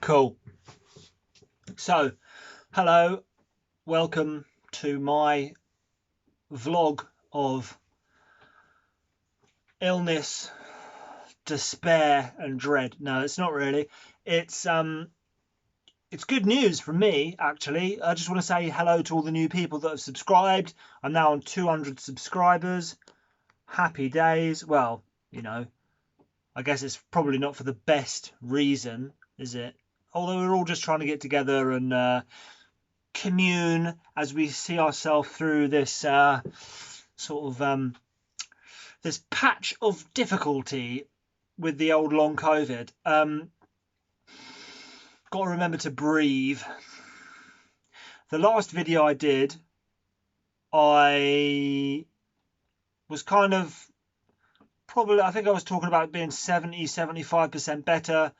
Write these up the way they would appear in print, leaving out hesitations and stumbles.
Cool. So, hello, welcome to my vlog of illness, despair, and dread. No, it's not really. It's good news from me, actually. I just want to say hello to all the new people that have subscribed. I'm now on 200 subscribers. Happy days. Well, I guess it's probably not for the best reason, is it? Although we're all just trying to get together and commune as we see ourselves through this this patch of difficulty with the old long COVID. Got to remember to breathe. The last video I did, I was kind of I think I was talking about being 75% better.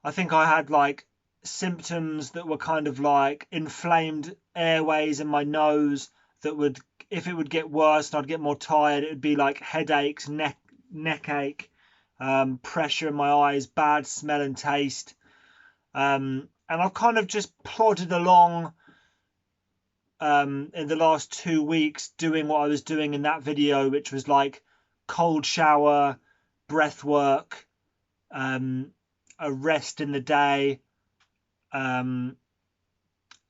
I think I had like symptoms that were kind of like inflamed airways in my nose that would, if it would get worse and I'd get more tired, it would be like headaches, neck ache, pressure in my eyes, bad smell and taste. And I've kind of just plodded along in the last 2 weeks doing what I was doing in that video, which was like cold shower, breath work, a rest in the day. And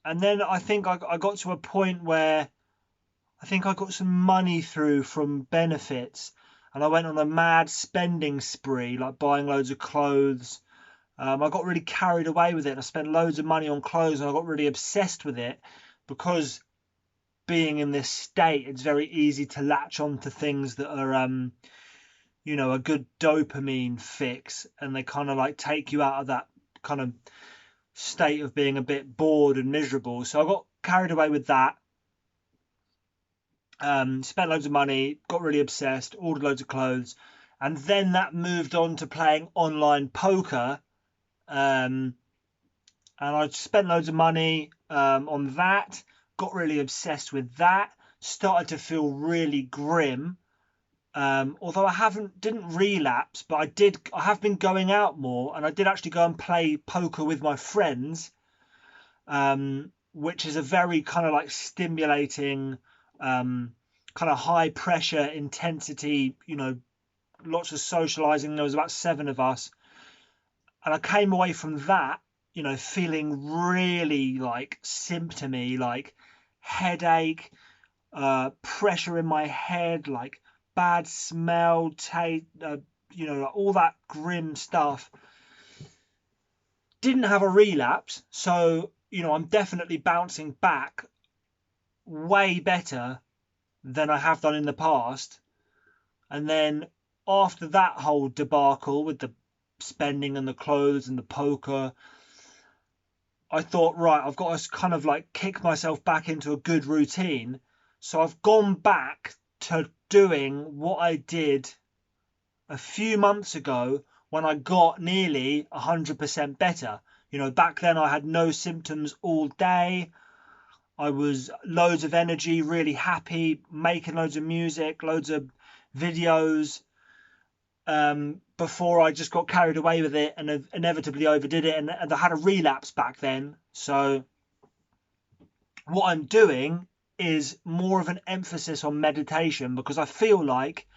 then I think I got to a point where I think I got some money through from benefits, and I went on a mad spending spree, like buying loads of clothes. I got really carried away with it. I spent loads of money on clothes and I got really obsessed with it because being in this state, it's very easy to latch on to things that are, a good dopamine fix, and they kind of like take you out of that kind of state of being a bit bored and miserable. So I got carried away with that. Spent loads of money, got really obsessed, ordered loads of clothes, and then that moved on to playing online poker. And I spent loads of money on that, got really obsessed with that, started to feel really grim. Although I didn't relapse, but I have been going out more, and I did actually go and play poker with my friends, which is a very kind of like stimulating, kind of high pressure intensity, lots of socializing. There was about 7 of us, and I came away from that, feeling really like symptomy, like headache, pressure in my head, like bad smell, taste, all that grim stuff. Didn't have a relapse, so I'm definitely bouncing back way better than I have done in the past. And then after that whole debacle with the spending and the clothes and the poker, I thought, right, I've got to kind of like kick myself back into a good routine. So I've gone back to doing what I did a few months ago when I got nearly 100% better. Back then I had no symptoms all day. I was loads of energy, really happy, making loads of music, loads of videos, before I just got carried away with it and inevitably overdid it, and I had a relapse back then. So what I'm doing is more of an emphasis on meditation, because I feel like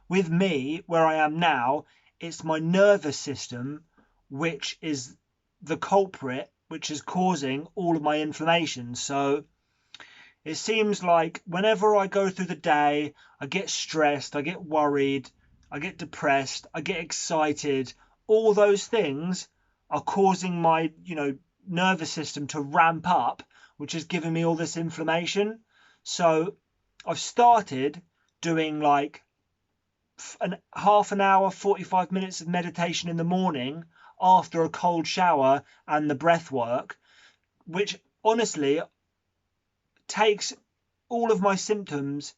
with me, where I am now, it's my nervous system which is the culprit, which is causing all of my inflammation. So it seems like whenever I go through the day, I get stressed, I get worried, I get depressed, I get excited. All those things are causing my, nervous system to ramp up, which is giving me all this inflammation. So I've started doing like half an hour, 45 minutes of meditation in the morning after a cold shower and the breath work, which honestly takes all of my symptoms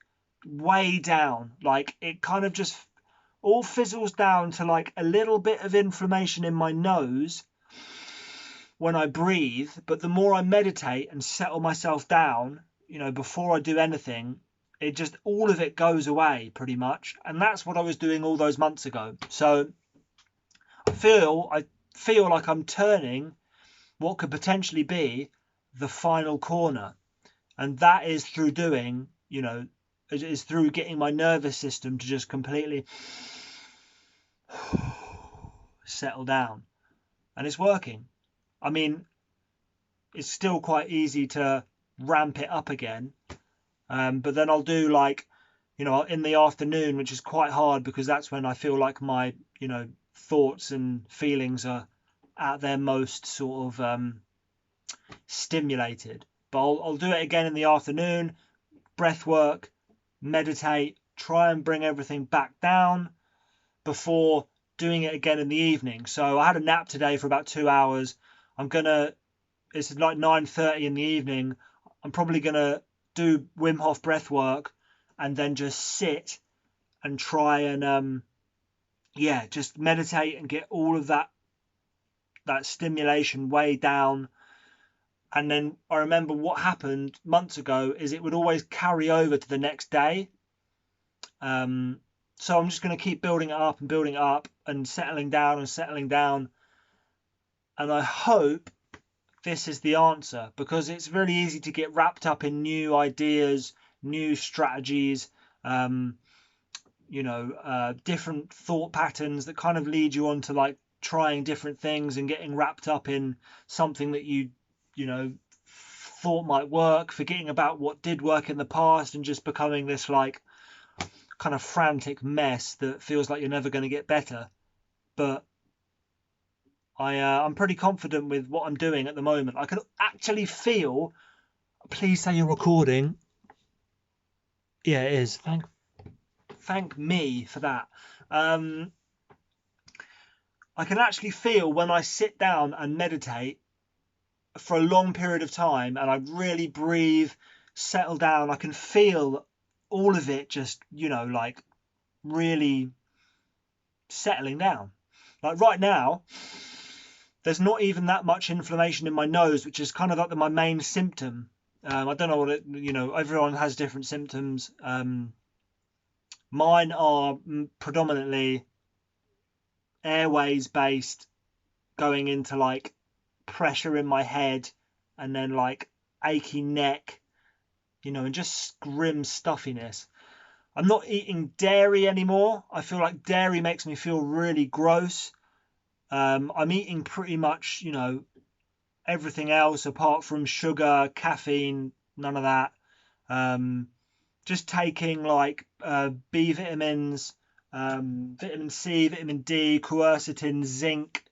way down. Like it kind of just all fizzles down to like a little bit of inflammation in my nose when I breathe. But the more I meditate and settle myself down, before I do anything, it just, all of it goes away pretty much. And that's what I was doing all those months ago. So I feel like I'm turning what could potentially be the final corner. And that is through doing, is through getting my nervous system to just completely settle down. And it's working. I mean, it's still quite easy to ramp it up again. But then I'll do like, in the afternoon, which is quite hard because that's when I feel like my, thoughts and feelings are at their most sort of stimulated. But I'll do it again in the afternoon, breath work, meditate, try and bring everything back down before doing it again in the evening. So I had a nap today for about 2 hours. It's like 9:30 in the evening. I'm probably gonna do Wim Hof breath work and then just sit and try and just meditate and get all of that stimulation way down. And then I remember what happened months ago is it would always carry over to the next day. So I'm just going to keep building it up and building it up and settling down and settling down. And I hope this is the answer, because it's really easy to get wrapped up in new ideas, new strategies, different thought patterns that kind of lead you on to like trying different things and getting wrapped up in something that you thought might work, forgetting about what did work in the past and just becoming this like kind of frantic mess that feels like you're never going to get better. But I'm pretty confident with what I'm doing at the moment. I can actually feel, please say you're recording. Yeah, it is. Thank me for that. I can actually feel when I sit down and meditate for a long period of time and I really breathe, settle down, I can feel all of it just, like really settling down. Like right now, there's not even that much inflammation in my nose, which is kind of like my main symptom. I don't know what it, everyone has different symptoms. Mine are predominantly airways based, going into like pressure in my head and then like achy neck, and just grim stuffiness. I'm not eating dairy anymore. I feel like dairy makes me feel really gross. I'm eating pretty much, everything else apart from sugar, caffeine, none of that. Just taking like B vitamins, vitamin C, vitamin D, quercetin, zinc.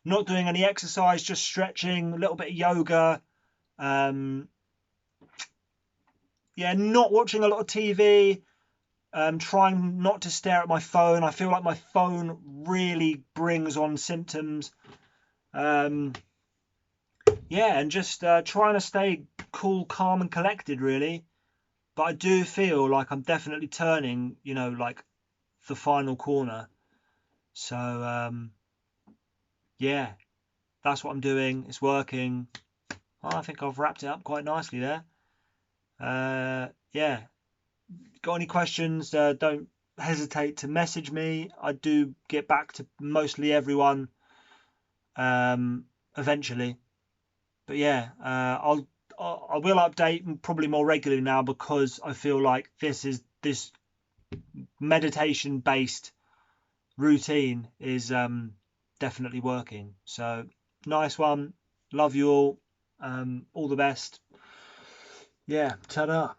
Not doing any exercise, just stretching, a little bit of yoga. Not watching a lot of TV. Trying not to stare at my phone. I feel like my phone really brings on symptoms. And just trying to stay cool, calm and collected really. But I do feel like I'm definitely turning, like the final corner. So, that's what I'm doing. It's working. I think I've wrapped it up quite nicely there. Got any questions, don't hesitate to message me. I do get back to mostly everyone eventually. But I will update probably more regularly now, because I feel like this meditation based routine is definitely working. So nice one. Love you all. All the best. Ta-da.